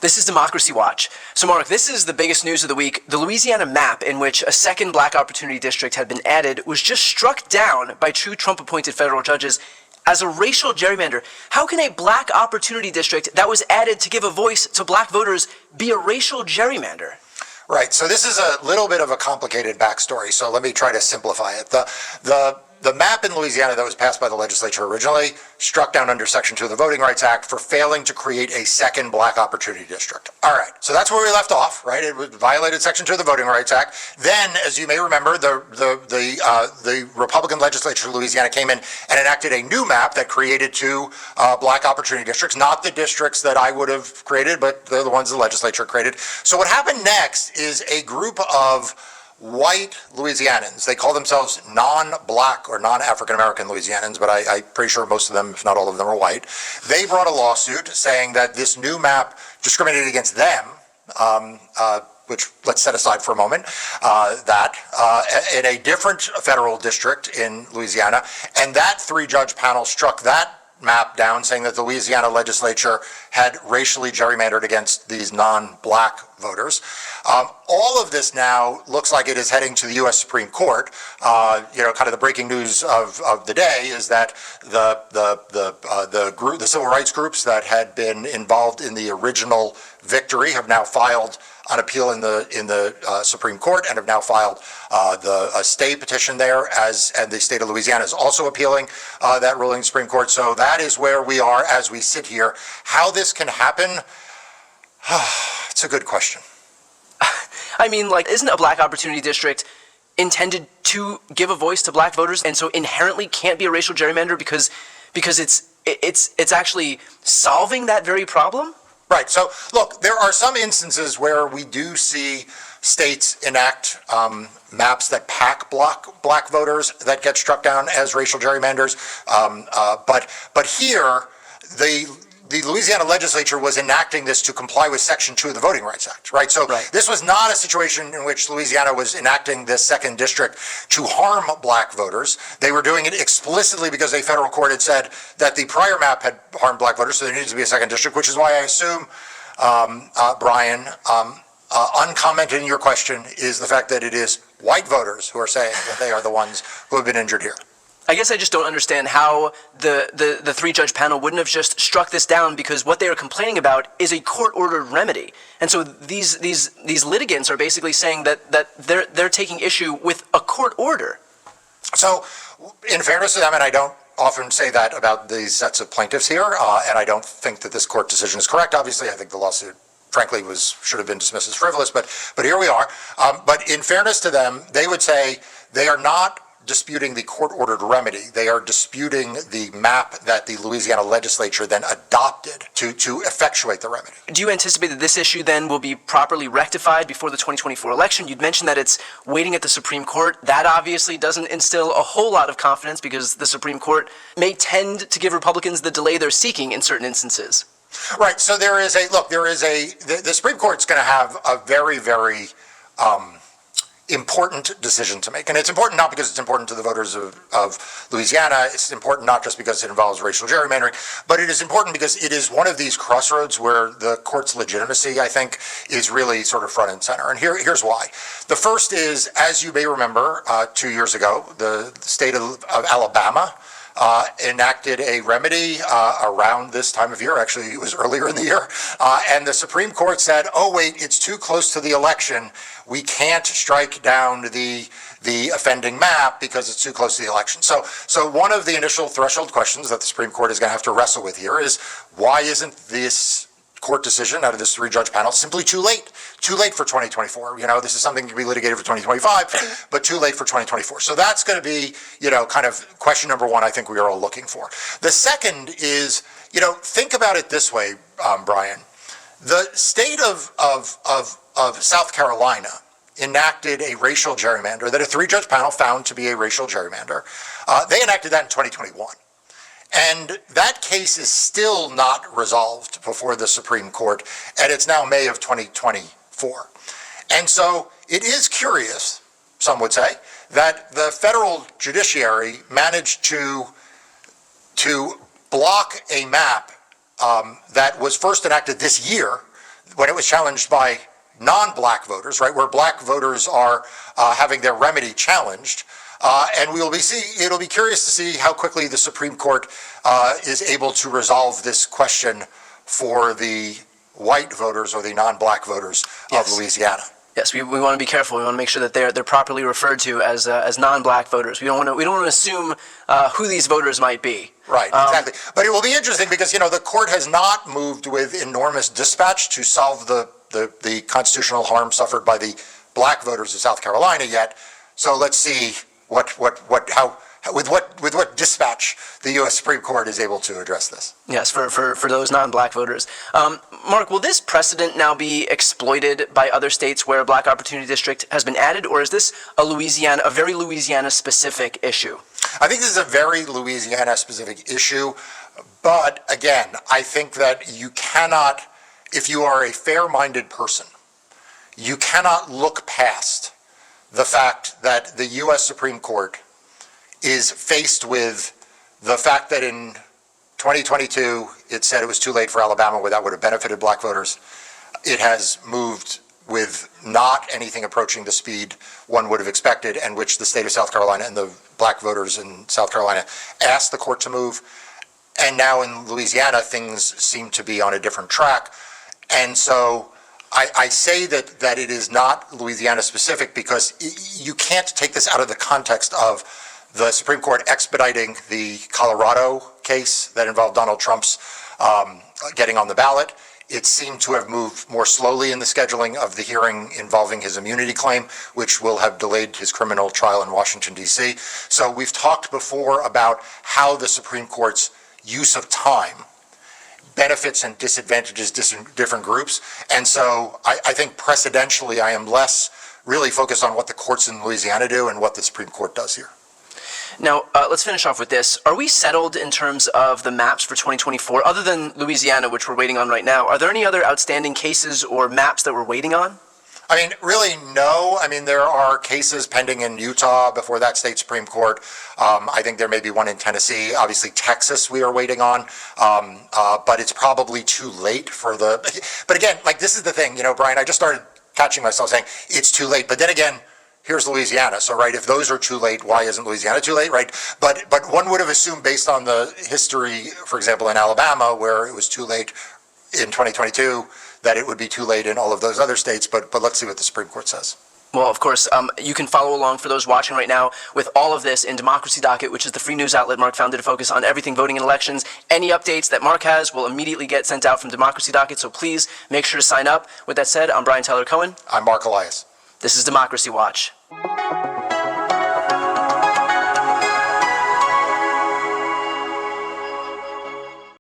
This is Democracy Watch. So, Mark, this is the biggest news of the week. The Louisiana map, in which a second Black Opportunity District had been added, was just struck down by two Trump-appointed federal judges as a racial gerrymander. How can a Black Opportunity District that was added to give a voice to Black voters be a racial gerrymander? Right. So this is a little bit of a complicated backstory. So let me try to simplify it. The map in Louisiana that was passed by the legislature originally struck down under Section 2 of the Voting Rights Act for failing to create a second Black Opportunity District. All right. So that's where we left off, right? It violated Section 2 of the Voting Rights Act. Then, as you may remember, the Republican legislature of Louisiana came in and enacted a new map that created two Black Opportunity Districts, not the districts that I would have created, but the ones the legislature created. So what happened next is a group of white Louisianans. They call themselves non-Black or non-African-American Louisianans, but I'm pretty sure most of them, if not all of them, are white. They brought a lawsuit saying that this new map discriminated against them, which let's set aside for a moment, in a different federal district in Louisiana. And that three-judge panel struck that map down, saying that the Louisiana legislature had racially gerrymandered against these non-Black voters. All of this now looks like it is heading to the U.S. Supreme Court. Kind of the breaking news of the day is that the civil rights groups that had been involved in the original victory have now filed an appeal in the Supreme Court and have now filed a stay petition there, and the state of Louisiana is also appealing that ruling in the Supreme Court. So that is where we are as we sit here. How this can happen, it's a good question. I mean, isn't a Black Opportunity District intended to give a voice to Black voters, and so inherently can't be a racial gerrymander because it's actually solving that very problem? Right. So, look, there are some instances where we do see states enact maps that pack black voters that get struck down as racial gerrymanders. But here, the Louisiana legislature was enacting this to comply with Section 2 of the Voting Rights Act, right? So This was not a situation in which Louisiana was enacting this second district to harm Black voters. They were doing it explicitly because a federal court had said that the prior map had harmed Black voters, so there needed to be a second district, which is why I assume, Brian, uncommented in your question is the fact that it is white voters who are saying that they are the ones who have been injured here. I guess I just don't understand how the three-judge panel wouldn't have just struck this down, because what they are complaining about is a court-ordered remedy. And so these litigants are basically saying that they're taking issue with a court order. So, in fairness to them, and I don't often say that about these sets of plaintiffs here, and I don't think that this court decision is correct. Obviously, I think the lawsuit, frankly, should have been dismissed as frivolous, but here we are. But in fairness to them, they would say they are not disputing the court-ordered remedy. They are disputing the map that the Louisiana legislature then adopted to effectuate the remedy. Do you anticipate that this issue then will be properly rectified before the 2024 election? You'd mentioned that it's waiting at the Supreme Court. That obviously doesn't instill a whole lot of confidence, because the Supreme Court may tend to give Republicans the delay they're seeking in certain instances. Right. So the Supreme Court's going to have a very, very important decision to make. And it's important not because it's important to the voters of Louisiana. It's important not just because it involves racial gerrymandering, but it is important because it is one of these crossroads where the court's legitimacy, I think, is really sort of front and center. And here's why. The first is, as you may remember, 2 years ago, the state of Alabama enacted a remedy around this time of year. Actually, it was earlier in the year. And the Supreme Court said, oh, wait, it's too close to the election. We can't strike down the offending map because it's too close to the election. So one of the initial threshold questions that the Supreme Court is going to have to wrestle with here is, why isn't this court decision out of this three-judge panel simply too late? Too late for 2024. This is something that can be litigated for 2025, but too late for 2024. So that's going to be, kind of question number one I think we are all looking for. The second is, think about it this way, Brian. The state of South Carolina enacted a racial gerrymander that a three-judge panel found to be a racial gerrymander. They enacted that in 2021. And that case is still not resolved before the Supreme Court, and it's now May of 2024. And so it is curious, some would say, that the federal judiciary managed to block a map that was first enacted this year, when it was challenged by non-black voters, right, where black voters are having their remedy challenged. And it'll be curious to see how quickly the Supreme Court is able to resolve this question for the white voters or the non-black voters of Louisiana. Yes, we want to be careful. We want to make sure that they're properly referred to as non-black voters. We don't want to assume who these voters might be. Right, exactly. But it will be interesting because the court has not moved with enormous dispatch to solve the constitutional harm suffered by the black voters of South Carolina yet. So let's see with what dispatch the U.S. Supreme Court is able to address this. Yes, for those non-black voters. Mark, will this precedent now be exploited by other states where a Black Opportunity District has been added, or is this a very Louisiana-specific issue? I think this is a very Louisiana-specific issue, but again, I think that you cannot, if you are a fair-minded person, you cannot look past the fact that the U.S. Supreme Court is faced with the fact that in 2022, it said it was too late for Alabama, where that would have benefited black voters. It has moved with not anything approaching the speed one would have expected, and which the state of South Carolina and the black voters in South Carolina asked the court to move. And now in Louisiana, things seem to be on a different track. And so I say that it is not Louisiana specific because you can't take this out of the context of the Supreme Court expediting the Colorado case that involved Donald Trump's getting on the ballot. It seemed to have moved more slowly in the scheduling of the hearing involving his immunity claim, which will have delayed his criminal trial in Washington, D.C. So we've talked before about how the Supreme Court's use of time benefits and disadvantages different groups. And so I think precedentially, I am less really focused on what the courts in Louisiana do and what the Supreme Court does here. Now, let's finish off with this. Are we settled in terms of the maps for 2024? Other than Louisiana, which we're waiting on right now, are there any other outstanding cases or maps that we're waiting on? I mean, really, no. I mean, there are cases pending in Utah before that state Supreme Court. I think there may be one in Tennessee. Obviously, Texas we are waiting on. But it's probably too late for but again, this is the thing, Brian, I just started catching myself saying it's too late. But then again, here's Louisiana. So, right, if those are too late, why isn't Louisiana too late, right? But one would have assumed based on the history, for example, in Alabama, where it was too late in 2022, that it would be too late in all of those other states. But let's see what the Supreme Court says. Well, of course, you can follow along for those watching right now with all of this in Democracy Docket, which is the free news outlet Mark founded to focus on everything voting and elections. Any updates that Mark has will immediately get sent out from Democracy Docket, so please make sure to sign up. With that said, I'm Brian Tyler Cohen. I'm Mark Elias. This is Democracy Watch.